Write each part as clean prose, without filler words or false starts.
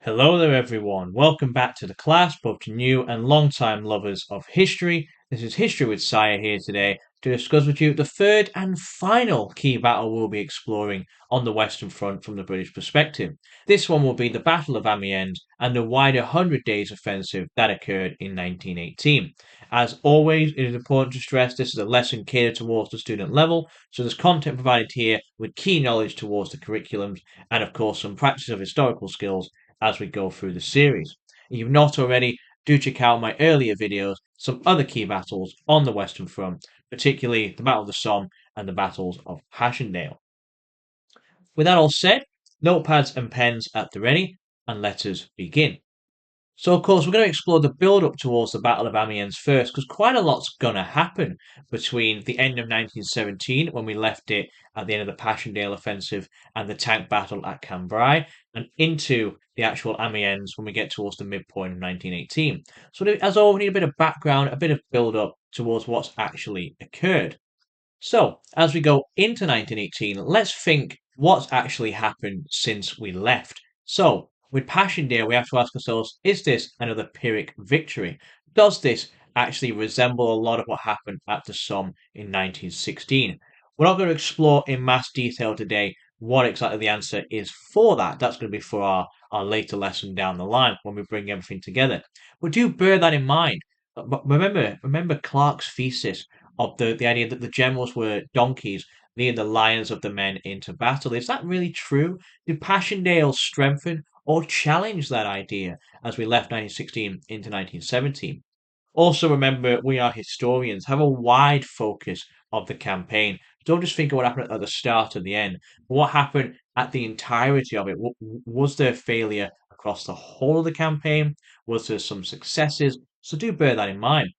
Hello there, everyone. Welcome back to the class, both to new and long-time lovers of history. This is History with Sire here today to discuss with you the third and final key battle we'll be exploring on the Western Front from the British perspective. This one will be the Battle of Amiens and the wider Hundred Days Offensive that occurred in 1918. As always, it is important to stress this is a lesson catered towards the student level, so there's content provided here with key knowledge towards the curriculums and, of course, some practice of historical skills as we go through the series. If you've not already, do check out my earlier videos, some other key battles on the Western Front, particularly the Battle of the Somme and the battles of Passchendaele. With that all said, notepads and pens at the ready, and let us begin. So, of course, we're going to explore the build up towards the Battle of Amiens first, because quite a lot's going to happen between the end of 1917, when we left it at the end of the Passchendaele offensive and the tank battle at Cambrai, and into the actual Amiens when we get towards the midpoint of 1918. So, as always, we need a bit of background, a bit of build up towards what's actually occurred. So, as we go into 1918, let's think what's actually happened since we left. So, with Passchendaele, we have to ask ourselves, is this another Pyrrhic victory? Does this actually resemble a lot of what happened at the Somme in 1916? We're not going to explore in mass detail today what exactly the answer is for that. That's going to be for our later lesson down the line when we bring everything together. But do bear that in mind. But remember Clark's thesis of the idea that the generals were donkeys leading the lions of the men into battle. Is that really true? Did Passchendaele strengthen or challenge that idea as we left 1916 into 1917? Also, remember, we are historians, have a wide focus of the campaign. Don't just think of what happened at the start and the end, but what happened at the entirety of it. Was there failure across the whole of the campaign? Was there some successes? So do bear that in mind.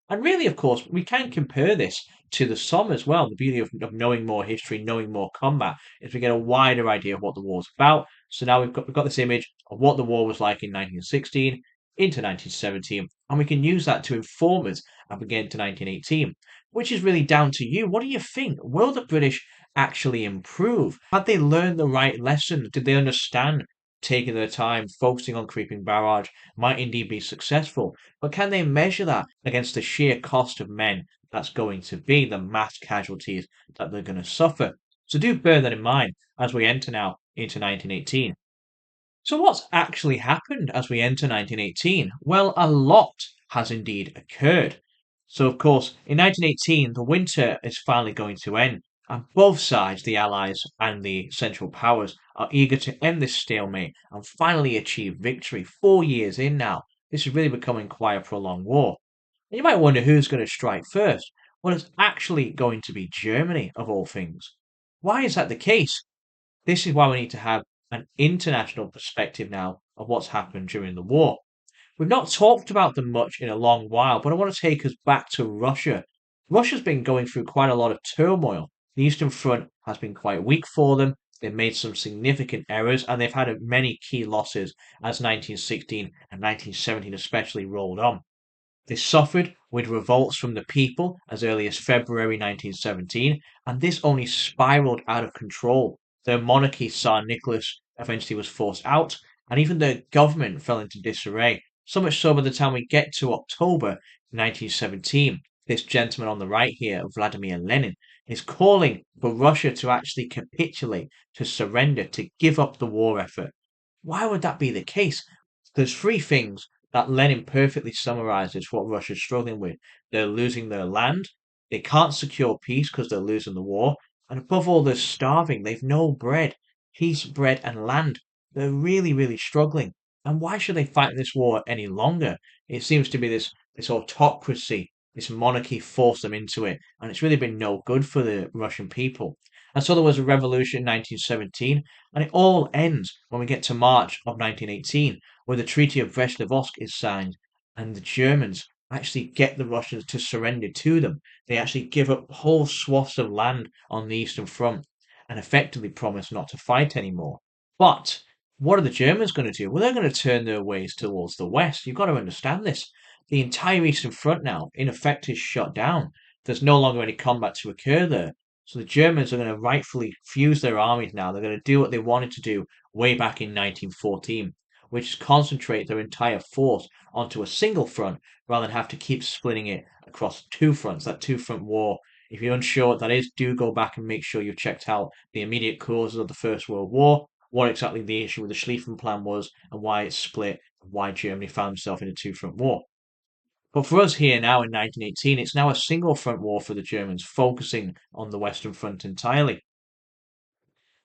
And really, of course, we can compare this to the Somme as well. The beauty of knowing more history, knowing more combat, is we get a wider idea of what the war's about. So now we've got this image of what the war was like in 1916 into 1917, and we can use that to inform us as we get into 1918, which is really down to you. What do you think? Will the British actually improve? Had they learned the right lesson? Did they understand taking their time, focusing on creeping barrage might indeed be successful? But can they measure that against the sheer cost of men that's going to be, the mass casualties that they're going to suffer? So do bear that in mind as we enter now into 1918. So, what's actually happened as we enter 1918? Well, a lot has indeed occurred. So, of course, in 1918, the winter is finally going to end, and both sides, the Allies and the Central Powers, are eager to end this stalemate and finally achieve victory. 4 years in now, this is really becoming quite a prolonged war. And you might wonder who's going to strike first. Well, it's actually going to be Germany, of all things. Why is that the case? This is why we need to have an international perspective now of what's happened during the war. We've not talked about them much in a long while, but I want to take us back to Russia. Russia's been going through quite a lot of turmoil. The Eastern Front has been quite weak for them. They've made some significant errors and they've had many key losses as 1916 and 1917 especially rolled on. They suffered with revolts from the people as early as February 1917, and this only spiraled out of control. Their monarchy, Tsar Nicholas, eventually was forced out, and even their government fell into disarray. So much so by the time we get to October 1917, this gentleman on the right here, Vladimir Lenin, is calling for Russia to actually capitulate, to surrender, to give up the war effort. Why would that be the case? There's three things that Lenin perfectly summarizes what Russia's struggling with. They're losing their land, they can't secure peace because they're losing the war, and above all, they're starving. They've no bread, peace, bread, and land. They're really, really struggling. And why should they fight this war any longer? It seems to be this autocracy, this monarchy forced them into it, and it's really been no good for the Russian people. And so there was a revolution in 1917, and it all ends when we get to March of 1918 where the Treaty of Brest-Litovsk is signed, and the Germans actually get the Russians to surrender to them. They actually give up whole swaths of land on the Eastern Front and effectively promise not to fight anymore. But what are the Germans going to do? Well, they're going to turn their ways towards the West. You've got to understand this. The entire Eastern Front now, in effect, is shut down. There's no longer any combat to occur there. So the Germans are going to rightfully fuse their armies now. They're going to do what they wanted to do way back in 1914. which is concentrate their entire force onto a single front rather than have to keep splitting it across two fronts, that two front war. If you're unsure what that is, do go back and make sure you've checked out the immediate causes of the First World War, what exactly the issue with the Schlieffen Plan was, and why it split, and why Germany found itself in a two front war. But for us here now in 1918, it's now a single front war for the Germans, focusing on the Western Front entirely.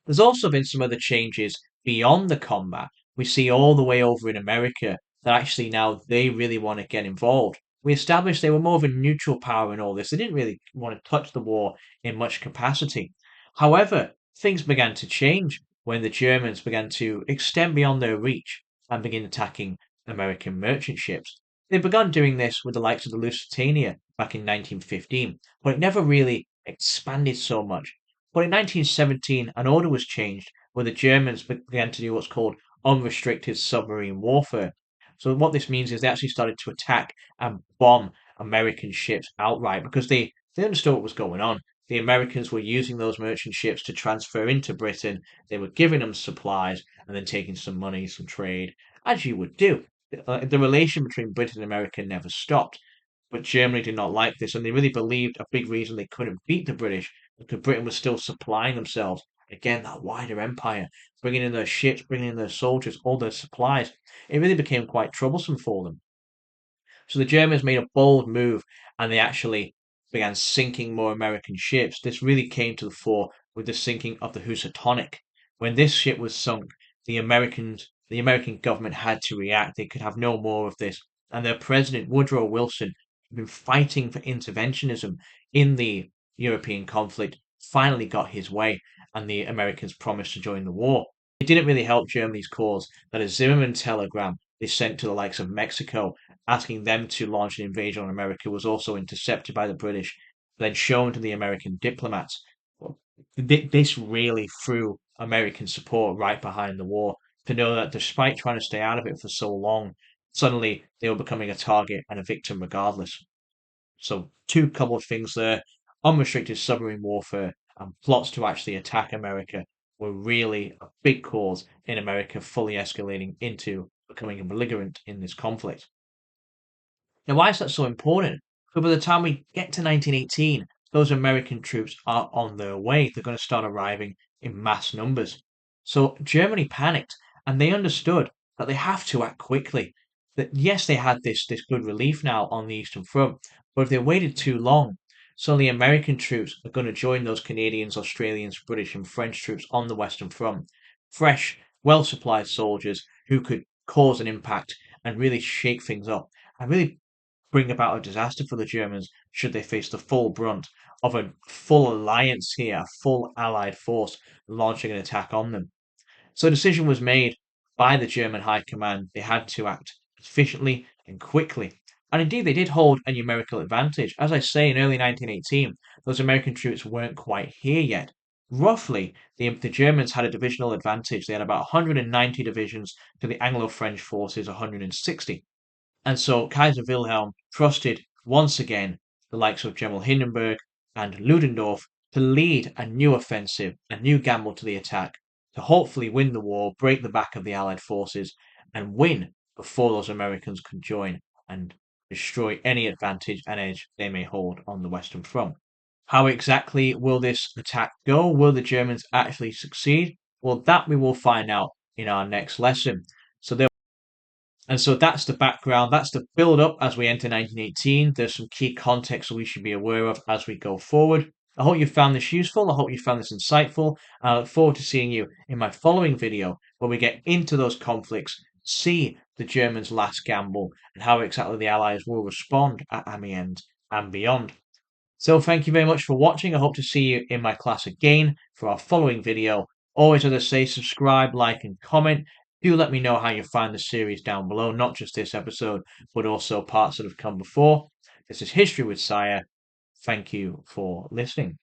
There's also been some other changes beyond the combat. We see all the way over in America that actually now they really want to get involved. We established they were more of a neutral power in all this. They didn't really want to touch the war in much capacity. However, things began to change when the Germans began to extend beyond their reach and begin attacking American merchant ships. They began doing this with the likes of the Lusitania back in 1915, but it never really expanded so much. But in 1917, an order was changed where the Germans began to do what's called unrestricted submarine warfare. So what this means is they actually started to attack and bomb American ships outright because they understood what was going on. The Americans were using those merchant ships to transfer into Britain. They were giving them supplies and then taking some money, some trade, as you would do. The relation between Britain and America never stopped. But Germany did not like this, and they really believed a big reason they couldn't beat the British because Britain was still supplying themselves. Again, that wider empire, bringing in their ships, bringing in their soldiers, all their supplies. It really became quite troublesome for them. So the Germans made a bold move and they actually began sinking more American ships. This really came to the fore with the sinking of the Housatonic. When this ship was sunk, the American government had to react. They could have no more of this. And their president, Woodrow Wilson, had been fighting for interventionism in the European conflict, finally got his way, and the Americans promised to join the war. It didn't really help Germany's cause that a Zimmerman telegram they sent to the likes of Mexico asking them to launch an invasion on America was also intercepted by the British, then shown to the American diplomats. Well, this really threw American support right behind the war to know that despite trying to stay out of it for so long, suddenly they were becoming a target and a victim regardless. So, two couple of things there: unrestricted submarine warfare and plots to actually attack America were really a big cause in America fully escalating into becoming a belligerent in this conflict. Now, why is that so important? Because by the time we get to 1918, those American troops are on their way. They're going to start arriving in mass numbers. So Germany panicked and they understood that they have to act quickly. That yes, they had this good relief now on the Eastern Front, but if they waited too long, suddenly American troops are going to join those Canadians, Australians, British, and French troops on the Western Front. Fresh, well supplied soldiers who could cause an impact and really shake things up and really bring about a disaster for the Germans should they face the full brunt of a full alliance here, a full allied force launching an attack on them. So a decision was made by the German High Command. They had to act efficiently and quickly. And indeed, they did hold a numerical advantage. As I say, in early 1918, those American troops weren't quite here yet. Roughly, the Germans had a divisional advantage. They had about 190 divisions to the Anglo-French forces 160. And so Kaiser Wilhelm trusted once again the likes of General Hindenburg and Ludendorff to lead a new offensive, a new gamble to the attack, to hopefully win the war, break the back of the Allied forces, and win before those Americans could join and destroy any advantage and edge they may hold on the Western Front. How exactly will this attack go? Will the Germans actually succeed? Well, that we will find out in our next lesson. So there and so that's the background, that's the build up as we enter 1918. There's some key context that we should be aware of as we go forward. I hope you found this useful. I hope you found this insightful. I look forward to seeing you in my following video where we get into those conflicts, see the Germans' last gamble, and how exactly the Allies will respond at Amiens and beyond. So thank you very much for watching. I hope to see you in my class again for our following video. Always, as I say, subscribe, like, and comment. Do let me know how you find the series down below, not just this episode, but also parts that have come before. This is History with Sire. Thank you for listening.